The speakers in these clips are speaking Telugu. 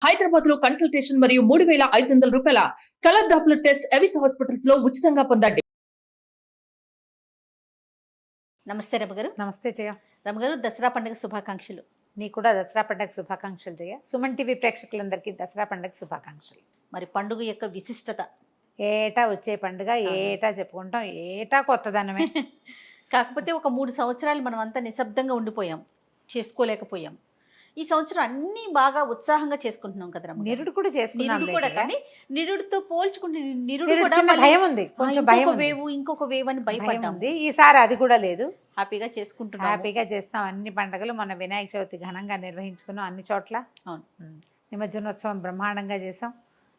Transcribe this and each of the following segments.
హైదరాబాద్ లో కన్సల్టేషన్ మరియు 3,500 రూపాయల colour Doppler test Avis hospitals లో ఉచితంగా పొందండి. నమస్తే రమగారు. నమస్తే జయ. రమగారు, దసరా పండుగ శుభాకాంక్షలు. నీకు కూడా దసరా పండుగ శుభాకాంక్షలు జయ. సుమన్ టీవీ ప్రేక్షకులందరికీ దసరా పండుగ శుభాకాంక్షలు. మరి పండుగ యొక్క విశిష్టత? ఏటా వచ్చే పండుగ, ఏటా చెప్పుకుంటాం, ఏటా కొత్తదనమే. కాకపోతే ఒక 3 సంవత్సరాలు మనం అంతా నిశ్శబ్దంగా ఉండిపోయాం, చేసుకోలేకపోయాం. ఈ సంవత్సరం అన్ని బాగా ఉత్సాహంగా చేసుకుంటున్నాం కదా రమగారు. నిరుడు కూడా చేసుకున్నాం కూడా, కానీ నిరుడుతో పోల్చుకుంటే నిరుడు నిరుడు కూడా చిన్న భయం ఉంది, కొంచెం భయం ఉంది. ఇంకొక వేవ్ అని భయపడ్డాము. ఈసారి అది కూడా లేదు, హ్యాపీగా చేసుకుంటున్నాం. హ్యాపీగా చేస్తాం. అన్ని పండుగలు మన వినాయక చవితి ఘనంగా నిర్వహించుకున్నాం అన్ని చోట్ల. అవును, నిమజ్జనోత్సవం బ్రహ్మాండంగా చేసాం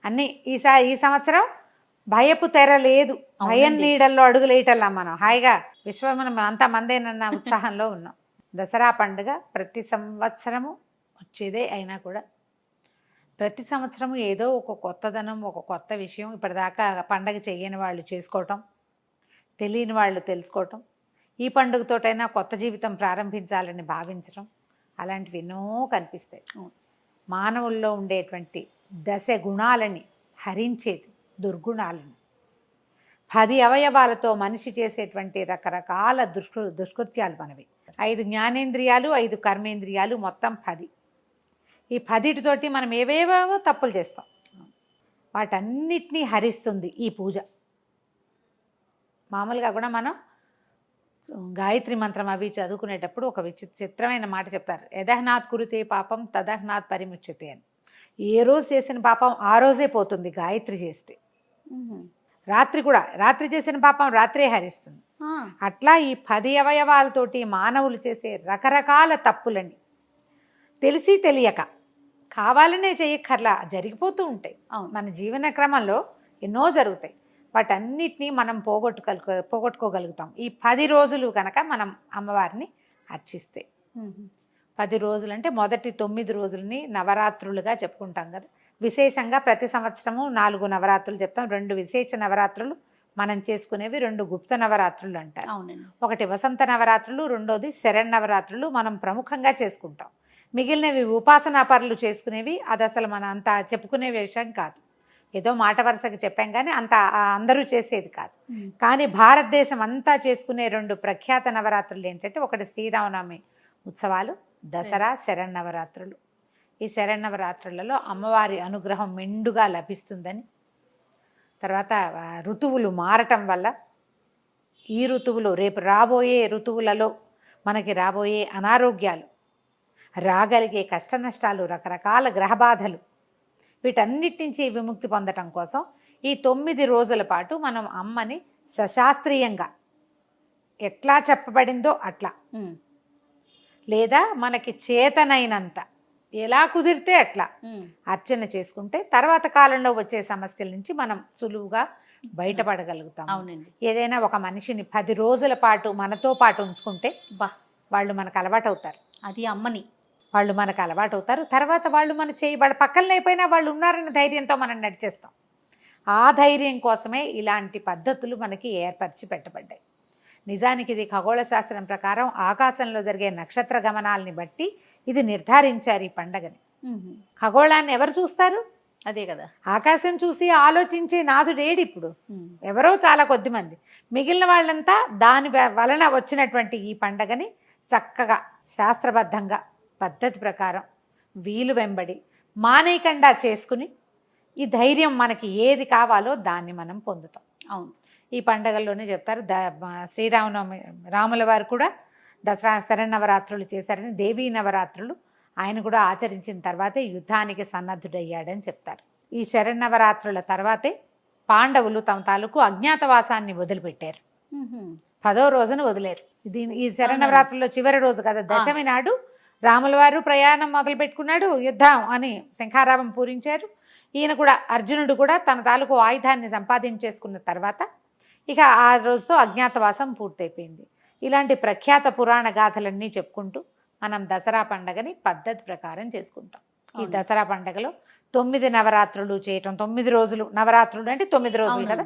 అన్ని. ఈ సంవత్సరం భయపు తెర లేదు, భయం నీడల్లో అడుగులేయటల్లా మనం హాయిగా విశ్వమనం అంతా మందేనన్న ఉత్సాహంలో ఉన్నాం. దసరా పండుగ ప్రతి సంవత్సరము వచ్చేదే అయినా కూడా ప్రతి సంవత్సరము ఏదో ఒక కొత్తదనం, ఒక కొత్త విషయం. ఇప్పటిదాకా పండగ చేయని వాళ్ళు చేసుకోవటం, తెలియని వాళ్ళు తెలుసుకోవటం, ఈ పండుగతోటైనా కొత్త జీవితం ప్రారంభించాలని భావించడం, అలాంటివి ఎన్నో కనిపిస్తాయి. మానవుల్లో ఉండేటువంటి దశ గుణాలని హరించేది దుర్గుణాలను. 10 అవయవాలతో మనిషి చేసేటువంటి రకరకాల దుష్కృత్యాలు మనవి. 5 జ్ఞానేంద్రియాలు, 5 కర్మేంద్రియాలు, మొత్తం 10. ఈ 10తోటి మనం ఏవేవో తప్పులు చేస్తాం. వాటన్నిటినీ హరిస్తుంది ఈ పూజ. మామూలుగా కూడా మనం గాయత్రి మంత్రం అవి చదువుకునేటప్పుడు ఒక విచిత్రమైన మాట చెప్తారు, యదహ్నాత్ కురుతే పాపం తదహ్నాత్ పరిముచ్యతే అని. ఏ రోజు చేసిన పాపం ఆ రోజే పోతుంది గాయత్రి చేస్తే. రాత్రి కూడా, రాత్రి చేసిన పాపం రాత్రే హరిస్తుంది. అట్లా ఈ 10 అవయవాలతోటి మానవులు చేసే రకరకాల తప్పులని తెలిసి తెలియక, కావాలనే చేయక్కర్లా, జరిగిపోతూ ఉంటాయి. మన జీవన క్రమంలో ఎన్నో జరుగుతాయి. వాటన్నిటినీ మనం పోగొట్టుకోగలుగుతాం ఈ 10 రోజులు కనుక మనం అమ్మవారిని అర్చిస్తే. 10 రోజులు అంటే మొదటి 9 రోజులని నవరాత్రులుగా చెప్పుకుంటాం కదా. విశేషంగా ప్రతి సంవత్సరము 4 నవరాత్రులు చెప్తాం. 2 విశేష నవరాత్రులు మనం చేసుకునేవి, 2 గుప్త నవరాత్రులు అంటారు. ఒకటి వసంత నవరాత్రులు, రెండోది శరన్నవరాత్రులు మనం ప్రముఖంగా చేసుకుంటాం. మిగిలినవి ఉపాసనా పరులు చేసుకునేవి. అది అసలు మన అంత చెప్పుకునే విషయం కాదు, ఏదో మాట వరుసగా చెప్పాం కానీ అంత అందరూ చేసేది కాదు. కానీ భారతదేశం అంతా చేసుకునే 2 ప్రఖ్యాత నవరాత్రులు ఏంటంటే, ఒకటి శ్రీరామనవమి ఉత్సవాలు, దసరా, శరన్నవరాత్రులు. ఈ శరన్నవరాత్రులలో అమ్మవారి అనుగ్రహం మెండుగా లభిస్తుందని, తర్వాత ఋతువులు మారటం వల్ల ఈ ఋతువులు రేపు రాబోయే ఋతువులలో మనకి రాబోయే అనారోగ్యాలు, రాగలిగే కష్ట నష్టాలు, రకరకాల గ్రహబాధలు, వీటన్నిటి నుంచి విముక్తి పొందటం కోసం ఈ 9 రోజుల పాటు మనం అమ్మని సశాస్త్రీయంగా ఎట్లా చెప్పబడిందో అట్లా, లేదా మనకి చేతనైనంత ఎలా కుదిరితే అట్లా అర్చన చేసుకుంటే తర్వాత కాలంలో వచ్చే సమస్యల నుంచి మనం సులువుగా బయటపడగలుగుతాం. అవునండి. ఏదైనా ఒక మనిషిని 10 రోజుల పాటు మనతో పాటు ఉంచుకుంటే వాళ్ళు మనకు అలవాటు అవుతారు. అది అమ్మని వాళ్ళు మనకు అలవాటు అవుతారు. తర్వాత వాళ్ళు వాళ్ళ పక్కన అయిపోయినా వాళ్ళు ఉన్నారన్న ధైర్యంతో మనం నడిచేస్తాం. ఆ ధైర్యం కోసమే ఇలాంటి పద్ధతులు మనకి ఏర్పరిచి పెట్టబడ్డాయి. నిజానికి ఇది ఖగోళ శాస్త్రం ప్రకారం ఆకాశంలో జరిగే నక్షత్ర గమనాల్ని బట్టి ఇది నిర్ధారించారు ఈ పండగని. ఖగోళాన్ని ఎవరు చూస్తారు? అదే కదా, ఆకాశం చూసి ఆలోచించే నాథుడేడు ఇప్పుడు ఎవరో చాలా కొద్ది మంది. మిగిలిన వాళ్ళంతా దాని వలన వచ్చినటువంటి ఈ పండగని చక్కగా శాస్త్రబద్ధంగా పద్ధతి ప్రకారం వీలు వెంబడి మానేయకుండా చేసుకుని ఈ ధైర్యం మనకి ఏది కావాలో దాన్ని మనం పొందుతాం. అవును, ఈ పండగల్లోనే చెప్తారు. శ్రీరామనవమి రాముల వారు కూడా దసరా శరన్నవరాత్రులు చేశారని, దేవీ నవరాత్రులు ఆయన కూడా ఆచరించిన తర్వాతే యుద్ధానికి సన్నద్ధుడయ్యాడని చెప్తారు. ఈ శరన్నవరాత్రుల తర్వాతే పాండవులు తమ తాలూకు అజ్ఞాతవాసాన్ని వదిలిపెట్టారు. 10వ రోజున వదిలేరు. ఈ శరన్నవరాత్రుల్లో చివరి రోజు కదా, దశమి నాడు రాముల వారు ప్రయాణం మొదలు పెట్టుకున్నాడు, యుద్ధం అని శంఖారావం పూరించారు. ఈయన కూడా, అర్జునుడు కూడా తన తాలూకు ఆయుధాన్ని సంపాదించేసుకున్న తర్వాత ఇక ఆ రోజుతో అజ్ఞాతవాసం పూర్తయిపోయింది. ఇలాంటి ప్రఖ్యాత పురాణ గాథలన్నీ చెప్పుకుంటూ మనం దసరా పండగని పద్ధతి ప్రకారం చేసుకుంటాం. ఈ దసరా పండగలో 9 నవరాత్రులు చేయటం, 9 రోజులు నవరాత్రులు అంటే 9 రోజులు కదా,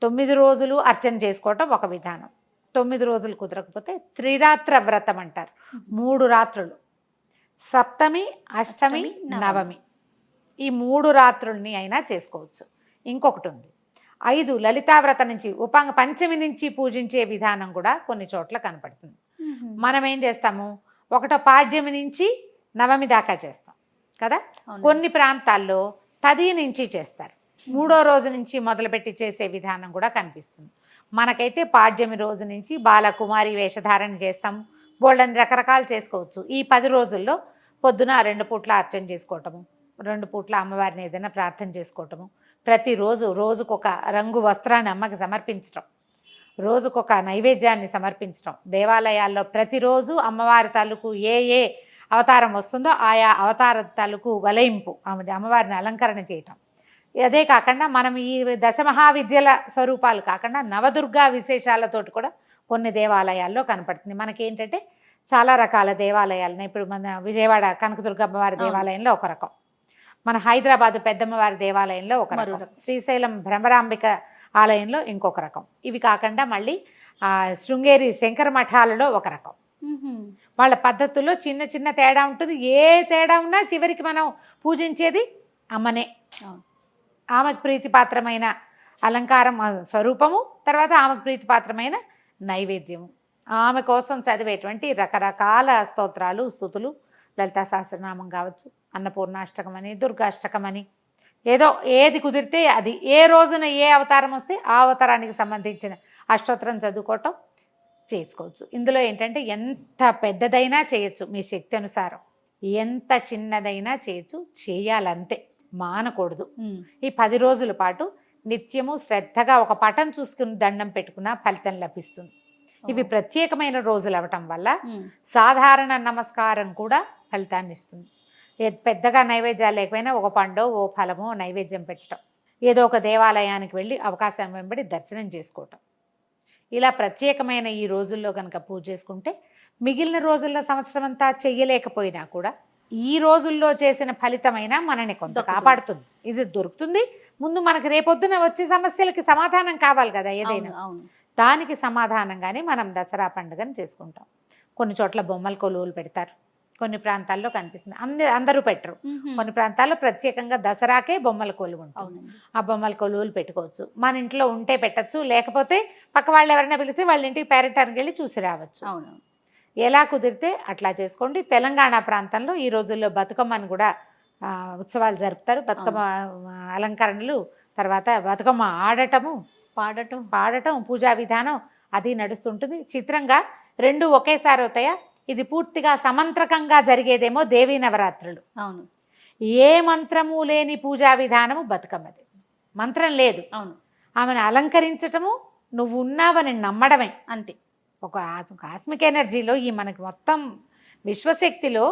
9 రోజులు అర్చన చేసుకోవటం ఒక విధానం. 9 రోజులు కుదరకపోతే త్రిరాత్ర వ్రతం అంటారు. 3 రాత్రులు, సప్తమి, అష్టమి, నవమి ఈ 3 రాత్రుల్ని అయినా చేసుకోవచ్చు. ఇంకొకటి ఉంది, 5 లలితావ్రత నుంచి పంచమి నుంచి పూజించే విధానం కూడా కొన్ని చోట్ల కనపడుతుంది. మనం ఏం చేస్తాము, ఒకటో పాడ్యమి నుంచి నవమి దాకా చేస్తాం కదా. కొన్ని ప్రాంతాల్లో తది నుంచి చేస్తారు, 3వ రోజు నుంచి మొదలుపెట్టి చేసే విధానం కూడా కనిపిస్తుంది. మనకైతే పాడ్యమి రోజు నుంచి బాలకుమారి వేషధారణ చేస్తాము, బోళ్ళని రకరకాలు చేసుకోవచ్చు. ఈ 10 రోజుల్లో పొద్దున 2 పూట్ల అర్చన చేసుకోవటము, 2 పూట్ల అమ్మవారిని ఏదైనా ప్రార్థన చేసుకోవటము, ప్రతిరోజు రోజుకొక రంగు వస్త్రాన్ని అమ్మకి సమర్పించటం, రోజుకొక నైవేద్యాన్ని సమర్పించటం, దేవాలయాల్లో ప్రతిరోజు అమ్మవారి తాలూకు ఏ అవతారం వస్తుందో ఆయా అవతార తాలూకు వలయింపు, అమ్మవారిని అలంకరణ చేయటం. అదే కాకుండా మనం ఈ దశమహావిద్యల స్వరూపాలు కాకుండా నవదుర్గా విశేషాలతోటి కూడా కొన్ని దేవాలయాల్లో కనపడుతుంది. మనకేంటంటే చాలా రకాల దేవాలయాలను, ఇప్పుడు మన విజయవాడ కనకదుర్గ అమ్మవారి దేవాలయంలో ఒక రకం, మన హైదరాబాదు పెద్దమ్మవారి దేవాలయంలో ఒక రకం, శ్రీశైలం భ్రమరాంబిక ఆలయంలో ఇంకొక రకం. ఇవి కాకుండా మళ్ళీ శృంగేరి శంకర మఠాలలో ఒక రకం. వాళ్ళ పద్ధతుల్లో చిన్న చిన్న తేడా ఉంటుంది. ఏ తేడా ఉన్నా చివరికి మనం పూజించేది అమ్మనే. ఆమెకు ప్రీతిపాత్రమైన అలంకారం స్వరూపము, తర్వాత ఆమెకు ప్రీతిపాత్రమైన నైవేద్యము, ఆమె కోసం చదివేటువంటి రకరకాల స్తోత్రాలు స్తుతులు, లలితా సహస్రనామం కావచ్చు, అన్నపూర్ణాష్టకం అని, దుర్గాష్టకం అని, ఏదో ఏది కుదిరితే అది, ఏ రోజున ఏ అవతారం వస్తే ఆ అవతారానికి సంబంధించిన అష్టోత్తరం చదువుకోవటం చేసుకోవచ్చు. ఇందులో ఏంటంటే ఎంత పెద్దదైనా చేయొచ్చు మీ శక్తి అనుసారం, ఎంత చిన్నదైనా చేయొచ్చు, చేయాలంతే, మానకూడదు. ఈ 10 రోజుల పాటు నిత్యము శ్రద్ధగా ఒక పటం చూసుకుని దండం పెట్టుకున్న ఫలితం లభిస్తుంది. ఇవి ప్రత్యేకమైన రోజులు అవటం వల్ల సాధారణ నమస్కారం కూడా ఫలితాన్ని ఇస్తుంది. పెద్దగా నైవేద్యాలు లేకపోయినా ఒక పండో ఓ ఫలమో నైవేద్యం పెట్టడం, ఏదో ఒక దేవాలయానికి వెళ్ళి అవకాశం వెంబడి దర్శనం చేసుకోవటం, ఇలా ప్రత్యేకమైన ఈ రోజుల్లో కనుక పూజ చేసుకుంటే మిగిలిన రోజుల్లో సంవత్సరం అంతా చెయ్యలేకపోయినా కూడా ఈ రోజుల్లో చేసిన ఫలితమైనా మనని కొంత కాపాడుతుంది. ఇది దొరుకుతుంది. ముందు మనకు రేపొద్దున వచ్చే సమస్యలకి సమాధానం కావాలి కదా ఏదైనా, దానికి సమాధానంగానే మనం దసరా పండుగను చేసుకుంటాం. కొన్ని చోట్ల బొమ్మల కొలువులు పెడతారు, కొన్ని ప్రాంతాల్లో కనిపిస్తుంది, అందరూ పెట్టరు. కొన్ని ప్రాంతాల్లో ప్రత్యేకంగా దసరాకే బొమ్మల కొలువు ఉంటుంది. ఆ బొమ్మల కొలువులు పెట్టుకోవచ్చు. మన ఇంట్లో ఉంటే పెట్టచ్చు, లేకపోతే పక్క వాళ్ళు ఎవరైనా పిలిస్తే వాళ్ళ ఇంటికి పేరెంటానికి వెళ్ళి చూసి రావచ్చు. ఎలా కుదిరితే అట్లా చేసుకోండి. తెలంగాణ ప్రాంతంలో ఈ రోజుల్లో బతుకమ్మని కూడా ఉత్సవాలు జరుపుతారు. బతుకమ్మ అలంకరణలు, తర్వాత బతుకమ్మ ఆడటము, పాడటం, పూజా విధానం అది నడుస్తుంటుంది. చిత్రంగా 2 ఒకేసారి అవుతాయా? ఇది పూర్తిగా సమంత్రకంగా జరిగేదేమో దేవీ నవరాత్రులు. అవును. ఏ మంత్రము లేని పూజా విధానము బతుకమ్మది. మంత్రం లేదు, ఆమెను అలంకరించటము, నువ్వు ఉన్నావని నమ్మడమే అంతే. ఒక కాస్మిక్ ఎనర్జీలో ఈ మనకి మొత్తం విశ్వశక్తిలో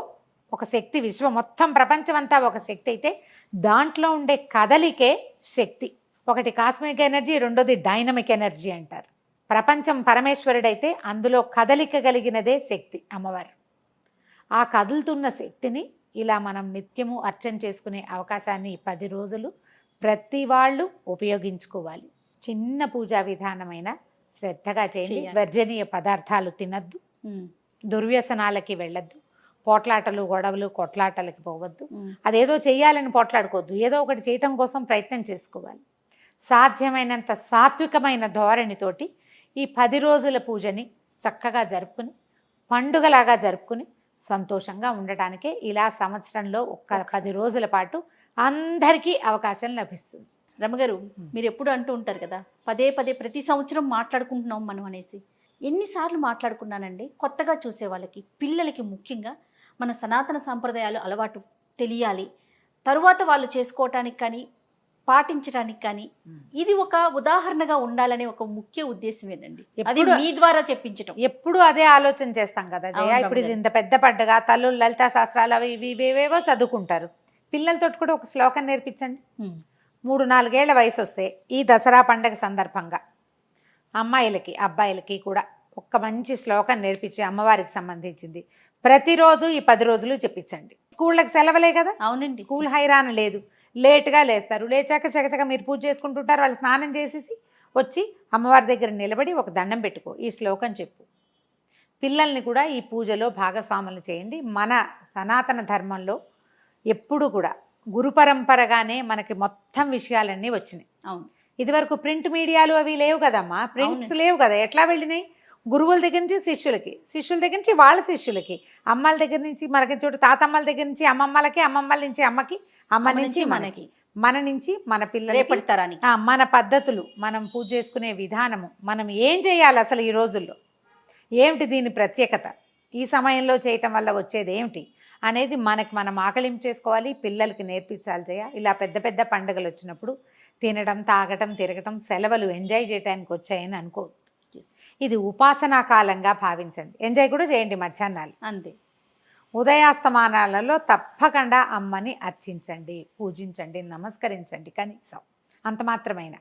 ఒక శక్తి, విశ్వ మొత్తం ప్రపంచం అంతా ఒక శక్తి అయితే దాంట్లో ఉండే కదలికే శక్తి. ఒకటి కాస్మిక్ ఎనర్జీ, రెండోది డైనమిక్ ఎనర్జీ అంటారు. ప్రపంచం పరమేశ్వరుడైతే అందులో కదలిక కలిగినదే శక్తి అమ్మవారు. ఆ కదులుతున్న శక్తిని ఇలా మనం నిత్యము అర్చన చేసుకునే అవకాశాన్ని 10 రోజులు ప్రతి వాళ్ళు ఉపయోగించుకోవాలి. చిన్న పూజా విధానమైన శ్రద్ధగా చేయండి. వర్జనీయ పదార్థాలు తినద్దు, దుర్వ్యసనాలకి వెళ్ళద్దు, పోట్లాటలు గొడవలు కొట్లాటలకి పోవద్దు. అదేదో చెయ్యాలని పోట్లాడుకోవద్దు, ఏదో ఒకటి చేయటం కోసం ప్రయత్నం చేసుకోవాలి. సాధ్యమైనంత సాత్వికమైన ధోరణితోటి ఈ 10 రోజుల పూజని చక్కగా జరుపుకుని, పండుగలాగా జరుపుకుని సంతోషంగా ఉండటానికే ఇలా సంవత్సరంలో ఒక్క 10 రోజుల పాటు అందరికీ అవకాశం లభిస్తుంది. రమగారు, మీరు ఎప్పుడు అంటూ ఉంటారు కదా, పదే ప్రతి సంవత్సరం మాట్లాడుకుంటున్నాం మనం అనేసి. ఎన్నిసార్లు మాట్లాడుకున్నానండి. కొత్తగా చూసే వాళ్ళకి, పిల్లలకి ముఖ్యంగా మన సనాతన సాంప్రదాయాలు అలవాటు తెలియాలి, తరువాత వాళ్ళు చేసుకోవటానికి కానీ పాటించడానికి కానీ ఇది ఒక ఉదాహరణగా ఉండాలనే ఒక ముఖ్య ఉద్దేశమేనండి. అది మీ ద్వారా చెప్పించటం. ఎప్పుడు అదే ఆలోచన చేస్తాం కదా జయ. ఇప్పుడు ఇది ఇంత పెద్ద పండుగ, తల్లులు లలితా శాస్త్రాలు అవి ఇవేవో చదువుకుంటారు. పిల్లలతో కూడా ఒక శ్లోకం నేర్పించండి. 3-4 ఏళ్ల వయసు వస్తే ఈ దసరా పండుగ సందర్భంగా అమ్మాయిలకి అబ్బాయిలకి కూడా ఒక మంచి శ్లోకం నేర్పించి అమ్మవారికి సంబంధించింది ప్రతిరోజు ఈ 10 రోజులు చెప్పించండి. స్కూళ్ళకి సెలవులే కదా. అవునండి. స్కూల్ హైరాణ లేదు, లేట్గా లేస్తారు. లేచాక చకచక మీరు పూజ చేసుకుంటుంటారు. వాళ్ళు స్నానం చేసేసి వచ్చి అమ్మవారి దగ్గర నిలబడి ఒక దండం పెట్టుకో, ఈ శ్లోకం చెప్పు. పిల్లల్ని కూడా ఈ పూజలో భాగస్వాములు చేయండి. మన సనాతన ధర్మంలో ఎప్పుడు కూడా గురు పరంపరగానే మనకి మొత్తం విషయాలన్నీ వచ్చినాయి. అవును. ఇదివరకు ప్రింట్ మీడియాలు అవి లేవు కదమ్మా, ప్రింట్స్ లేవు కదా, ఎట్లా వెళ్ళినాయి? గురువుల దగ్గర నుంచి శిష్యులకి, శిష్యుల దగ్గర నుంచి వాళ్ళ శిష్యులకి, అమ్మల దగ్గర నుంచి మనకి చూడు తాతమ్మల దగ్గర నుంచి అమ్మమ్మలకి, అమ్మమ్మల నుంచి అమ్మకి, అమ్మ నుంచి మనకి, మన నుంచి మన పిల్లలకి, రేపటి తరానికి. మన పద్ధతులు, మనం పూజ చేసుకునే విధానము, మనం ఏం చేయాలి అసలు ఈ రోజుల్లో, ఏమిటి దీని ప్రత్యేకత, ఈ సమయంలో చేయటం వల్ల వచ్చేది ఏమిటి అనేది మనకి మనం ఆకలింపు చేసుకోవాలి, పిల్లలకి నేర్పించాలి. ఇలా పెద్ద పెద్ద పండుగలు వచ్చినప్పుడు తినడం, తాగటం, తిరగటం, సెలవులు ఎంజాయ్ చేయడానికి వచ్చాయని అనుకో. ఇది ఉపాసనా కాలంగా భావించండి. ఎంజాయ్ కూడా చేయండి మధ్యాహ్నాలు, అంతే. ఉదయాస్తమానాలలో తప్పకుండా అమ్మని అర్చించండి, పూజించండి, నమస్కరించండి. కనీసం అంత మాత్రమైన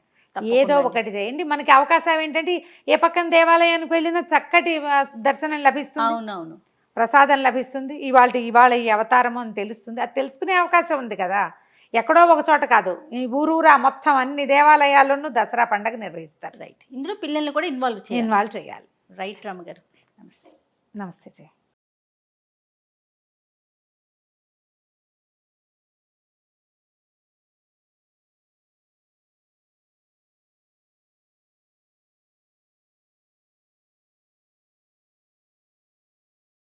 ఏదో ఒకటి చేయండి. మనకి అవకాశం ఏంటంటే ఏ పక్కన దేవాలయానికి వెళ్ళినా చక్కటి దర్శనం లభిస్తుంది, అవునవును, ప్రసాదం లభిస్తుంది, ఇవాళ ఈ అవతారము అని తెలుస్తుంది. అది తెలుసుకునే అవకాశం ఉంది కదా, ఎక్కడో ఒక చోట కాదు, ఈ ఊరూరా మొత్తం అన్ని దేవాలయాల్లోనూ దసరా పండుగ నిర్వహిస్తారు. రైట్. ఇందులో పిల్లల్ని కూడా ఇన్వాల్వ్ చేయాలి. రైట్ రామ గారు. నమస్తే. నమస్తే జయ.